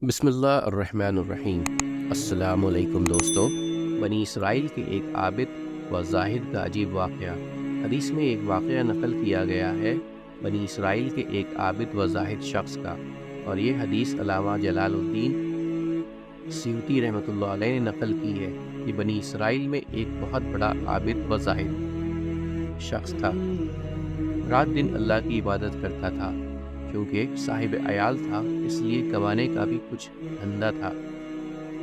بسم اللہ الرحمن الرحیم۔ السلام علیکم دوستو۔ بنی اسرائیل کے ایک عابد و زاہد کا عجیب واقعہ۔ حدیث میں ایک واقعہ نقل کیا گیا ہے بنی اسرائیل کے ایک عابد و زاہد شخص کا، اور یہ حدیث علامہ جلال الدین سیوطی رحمۃ اللہ علیہ نے نقل کی ہے کہ بنی اسرائیل میں ایک بہت بڑا عابد و زاہد شخص تھا۔ رات دن اللہ کی عبادت کرتا تھا، کیونکہ صاحب عیال تھا اس لیے کمانے کا بھی کچھ دھندا تھا۔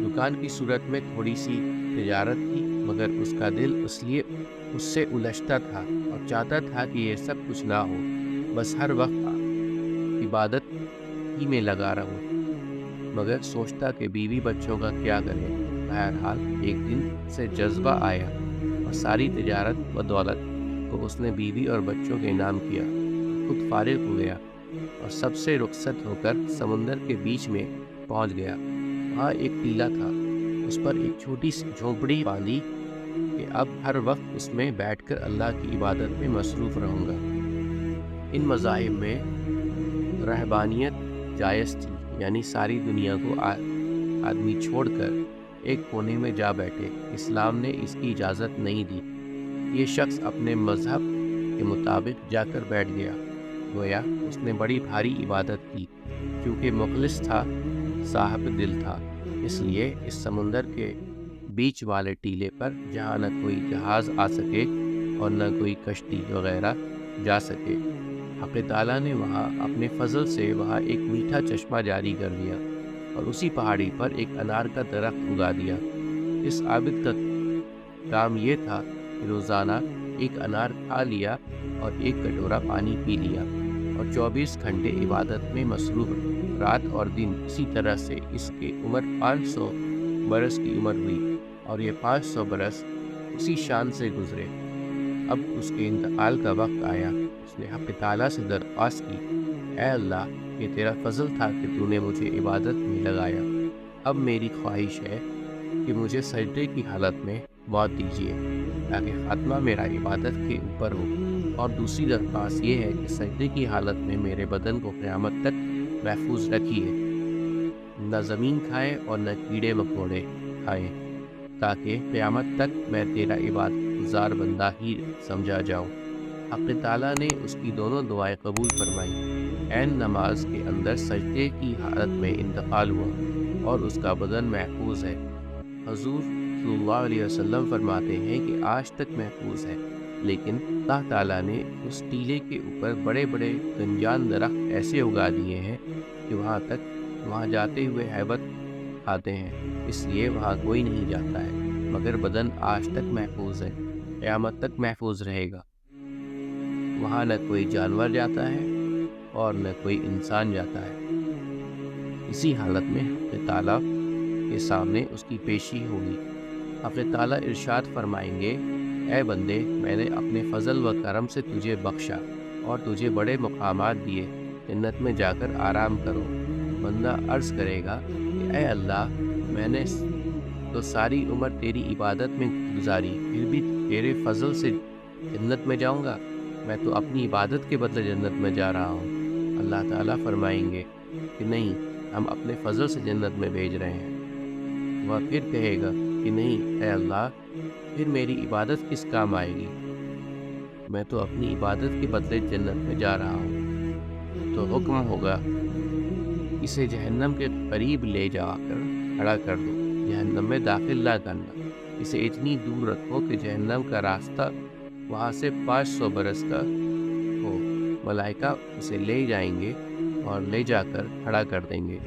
دکان کی صورت میں تھوڑی سی تجارت تھی، مگر اس کا دل اس سے الجھتا تھا اور چاہتا تھا کہ یہ سب کچھ نہ ہو، بس ہر وقت عبادت ہی میں لگا رہوں۔ مگر سوچتا کہ بیوی بچوں کا کیا کرے۔ بہرحال ایک دن سے جذبہ آیا اور ساری تجارت و دولت کو اس نے بیوی اور بچوں کے نام کیا، خود فارغ ہو گیا اور سب سے رخصت ہو کر سمندر کے بیچ میں پہنچ گیا۔ وہاں ایک ٹیلا تھا، اس پر ایک چھوٹی سی جھونپڑی باندھی کہ اب ہر وقت اس میں بیٹھ کر اللہ کی عبادت میں مصروف رہوں گا۔ ان مذاہب میں رہبانیت جائز تھی، یعنی ساری دنیا کو آدمی چھوڑ کر ایک کونے میں جا بیٹھے۔ اسلام نے اس کی اجازت نہیں دی۔ یہ شخص اپنے مذہب کے مطابق جا کر بیٹھ گیا۔ گویا اس نے بڑی بھاری عبادت کی، کیونکہ مخلص تھا، صاحب دل تھا۔ اس لیے اس سمندر کے بیچ والے ٹیلے پر، جہاں نہ کوئی جہاز آ سکے اور نہ کوئی کشتی وغیرہ جا سکے، حق تعالیٰ نے وہاں اپنے فضل سے وہاں ایک میٹھا چشمہ جاری کر دیا اور اسی پہاڑی پر ایک انار کا درخت اگا دیا۔ اس عابد کا کام یہ تھا کہ روزانہ ایک انار کھا لیا اور ایک کٹورا پانی پی لیا اور 24 گھنٹے عبادت میں مصروف رات اور دن۔ اسی طرح سے اس کی عمر 500 برس کی عمر ہوئی، اور یہ 500 برس اسی شان سے گزرے۔ اب اس کے انتقال کا وقت آیا۔ اس نے حق تعالیٰ سے درخواست کی، اے اللہ، یہ تیرا فضل تھا کہ تو نے مجھے عبادت میں لگایا۔ اب میری خواہش ہے کہ مجھے سجدے کی حالت میں موت دیجیے، تاکہ خاتمہ میرا عبادت کے اوپر ہو، اور دوسری درخواست یہ ہے کہ سجدے کی حالت میں میرے بدن کو قیامت تک محفوظ رکھیے، نہ زمین کھائے اور نہ کیڑے مکوڑے کھائیں، تاکہ قیامت تک میں تیرا عبادت گزار بندہ ہی سمجھا جاؤں۔ حق تعالیٰ نے اس کی دونوں دعائیں قبول فرمائیں۔ عین نماز کے اندر سجدے کی حالت میں انتقال ہوا اور اس کا بدن محفوظ ہے۔ حضور صلی اللہ علیہ وسلم فرماتے ہیں کہ آج تک محفوظ ہے، لیکن اللہ تعالیٰ نے اس ٹیلے کے اوپر بڑے بڑے گنجان درخت ایسے اگا دیے ہیں کہ وہاں جاتے ہوئے ہیبت کھاتے ہیں، اس لیے وہاں کوئی نہیں جاتا ہے، مگر بدن آج تک محفوظ ہے، قیامت تک محفوظ رہے گا۔ وہاں نہ کوئی جانور جاتا ہے اور نہ کوئی انسان جاتا ہے۔ اسی حالت میں حق تعالیٰ کے سامنے اس کی پیشی ہوگی۔ حق تعالیٰ ارشاد فرمائیں گے، اے بندے، میں نے اپنے فضل و کرم سے تجھے بخشا اور تجھے بڑے مقامات دیے، جنت میں جا کر آرام کرو۔ بندہ عرض کرے گا کہ اے اللہ، میں نے تو ساری عمر تیری عبادت میں گزاری، پھر بھی تیرے فضل سے جنت میں جاؤں گا؟ میں تو اپنی عبادت کے بدلے جنت میں جا رہا ہوں۔ اللہ تعالیٰ فرمائیں گے کہ نہیں، ہم اپنے فضل سے جنت میں بھیج رہے ہیں۔ وہ پھر کہے گا کہ نہیں اے اللہ، پھر میری عبادت کس کام آئے گی؟ میں تو اپنی عبادت کے بدلے جنت میں جا رہا ہوں۔ تو حکم ہوگا، اسے جہنم کے قریب لے جا کر کھڑا کر دو، جہنم میں داخل نہ کرنا، اسے اتنی دور رکھو کہ جہنم کا راستہ وہاں سے 500 برس کا ہو۔ ملائکہ اسے لے جائیں گے اور لے جا کر کھڑا کر دیں گے۔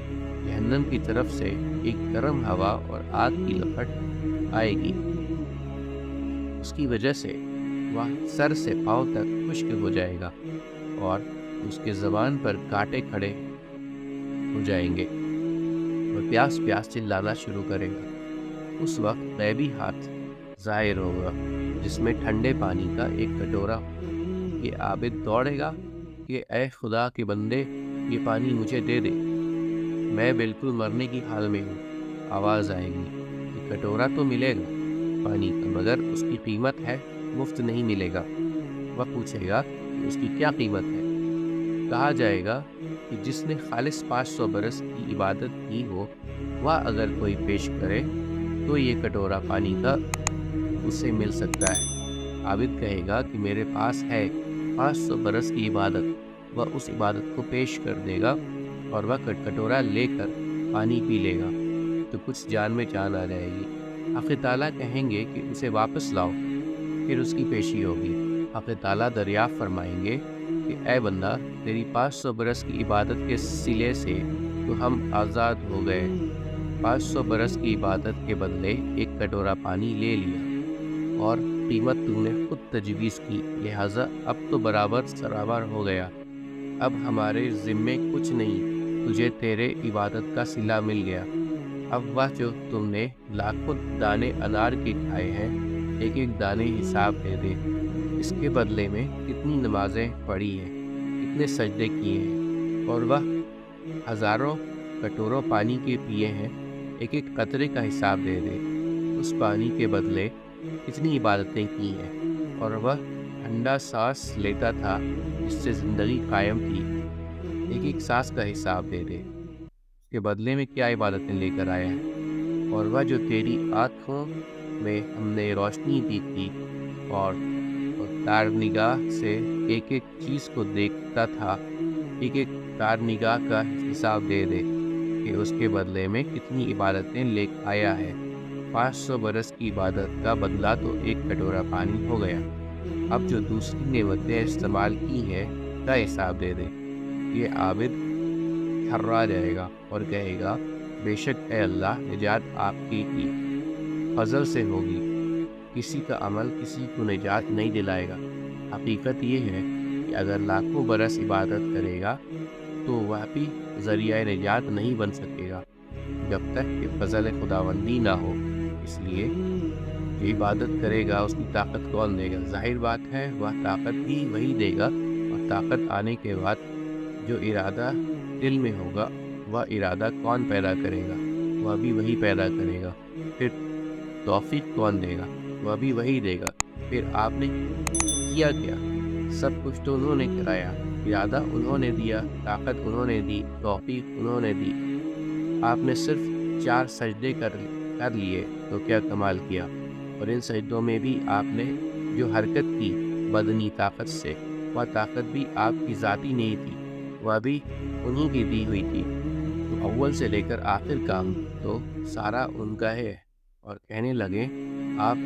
جہنم کی طرف سے ایک گرم ہوا اور آگ کی لپٹ آئے گی، اس کی وجہ سے وہ سر سے پاؤں تک خشک ہو جائے گا اور اس کے زبان پر کانٹے کھڑے ہو جائیں گے اور پیاس پیاس چلانا شروع کرے گا۔ اس وقت غیبی ہاتھ ظاہر ہوگا جس میں ٹھنڈے پانی کا ایک کٹورا ہو۔ یہ عابد دوڑے گا کہ اے خدا کے بندے، یہ پانی مجھے دے دے، میں بالکل مرنے کی حال میں ہوں۔ آواز آئے گی کہ کٹورا تو ملے گا پانی کا، مگر اس کی قیمت ہے، مفت نہیں ملے گا۔ وہ پوچھے گا کہ اس کی کیا قیمت ہے؟ کہا جائے گا کہ جس نے خالص 500 برس کی عبادت کی ہو وہ اگر کوئی پیش کرے تو یہ کٹورا پانی کا اسے مل سکتا ہے۔ عابد کہے گا کہ میرے پاس ہے 500 برس کی عبادت، وہ اس عبادت کو پیش کر دے گا اور وہ کٹورا لے کر پانی پی لے گا تو کچھ جان میں جان آ جائے گی۔ حق تعالیٰ کہیں گے کہ اسے واپس لاؤ، پھر اس کی پیشی ہوگی۔ حق تعالیٰ دریافت فرمائیں گے کہ اے بندہ، تیری 500 برس کی عبادت کے صلے سے تو ہم آزاد ہو گئے، 500 برس کی عبادت کے بدلے ایک کٹورا پانی لے لیا اور قیمت تو نے خود تجویز کی، لہٰذا اب تو برابر سرابر ہو گیا، اب ہمارے ذمے کچھ نہیں، تجھے تیرے عبادت کا صلہ مل گیا۔ اب وہ جو تم نے لاکھوں دانے انار کے کھائے ہیں ایک ایک دانے حساب دے دے، اس کے بدلے میں کتنی نمازیں پڑھی ہیں، کتنے سجدے کیے ہیں، اور وہ ہزاروں کٹوروں پانی کے پیے ہیں، ایک ایک قطرے کا حساب دے دے، اس پانی کے بدلے کتنی عبادتیں کی ہیں، اور وہ ٹھنڈا سانس لیتا تھا جس سے زندگی قائم تھی، ایک ایک سانس کا حساب دے دے، اس کے بدلے میں کیا عبادتیں لے کر آیا ہے۔ اور وہ جو تیری آنکھوں میں ہم نے روشنی دی تھی اور تار نگاہ سے ایک ایک چیز کو دیکھتا تھا، ایک ایک تار نگاہ کا حساب دے دے کہ اس کے بدلے میں کتنی عبادتیں لے آیا ہے۔ 500 برس کی عبادت کا بدلہ تو ایک کٹورا پانی ہو گیا، اب جو دوسری نعمتیں استعمال کی ہیں کا حساب دے دے۔ یہ عابد تھرا جائے گا اور کہے گا بے شک اے اللہ، نجات آپ کی فضل سے ہوگی، کسی کا عمل کسی کو نجات نہیں دلائے گا۔ حقیقت یہ ہے کہ اگر لاکھوں برس عبادت کرے گا تو وہ بھی ذریعہ نجات نہیں بن سکے گا جب تک کہ فضل خداوندی نہ ہو۔ اس لیے جو عبادت کرے گا اس کی طاقت کون دے گا؟ ظاہر بات ہے وہ طاقت بھی وہی دے گا، اور طاقت آنے کے بعد جو ارادہ دل میں ہوگا وہ ارادہ کون پیدا کرے گا؟ وہ بھی وہی پیدا کرے گا۔ پھر توفیق کون دے گا؟ وہ بھی وہی دے گا۔ پھر آپ نے کیا کیا؟ سب کچھ تو انہوں نے کرایا، ارادہ انہوں نے دیا، طاقت انہوں نے دی، توفیق انہوں نے دی، آپ نے صرف 4 سجدے کر لیے تو کیا کمال کیا۔ اور ان سجدوں میں بھی آپ نے جو حرکت کی بدنی طاقت سے، وہ طاقت بھی آپ کی ذاتی نہیں تھی، وہ بھی انہی کی دی ہوئی تھی، تو اول سے لے کر آخر کام تو سارا ان کا ہے۔ اور کہنے لگے آپ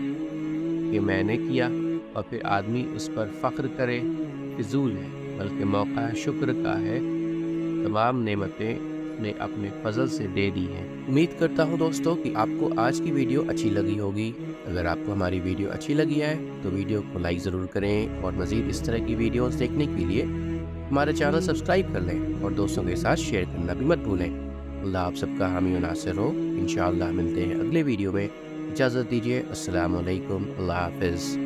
کہ میں نے کیا، اور پھر آدمی اس پر فخر کرے، فضول ہے، بلکہ موقع شکر کا ہے، تمام نعمتیں نے اپنے فضل سے دے دی ہیں۔ امید کرتا ہوں دوستو کہ آپ کو آج کی ویڈیو اچھی لگی ہوگی۔ اگر آپ کو ہماری ویڈیو اچھی لگی ہے تو ویڈیو کو لائک ضرور کریں، اور مزید اس طرح کی ویڈیوز دیکھنے کے لیے ہمارا چینل سبسکرائب کر لیں، اور دوستوں کے ساتھ شیئر کرنا بھی مت بھولیں۔ اللہ آپ سب کا حامی و ناصر ہو۔ انشاءاللہ ملتے ہیں اگلے ویڈیو میں، اجازت دیجیے، السلام علیکم، اللہ حافظ۔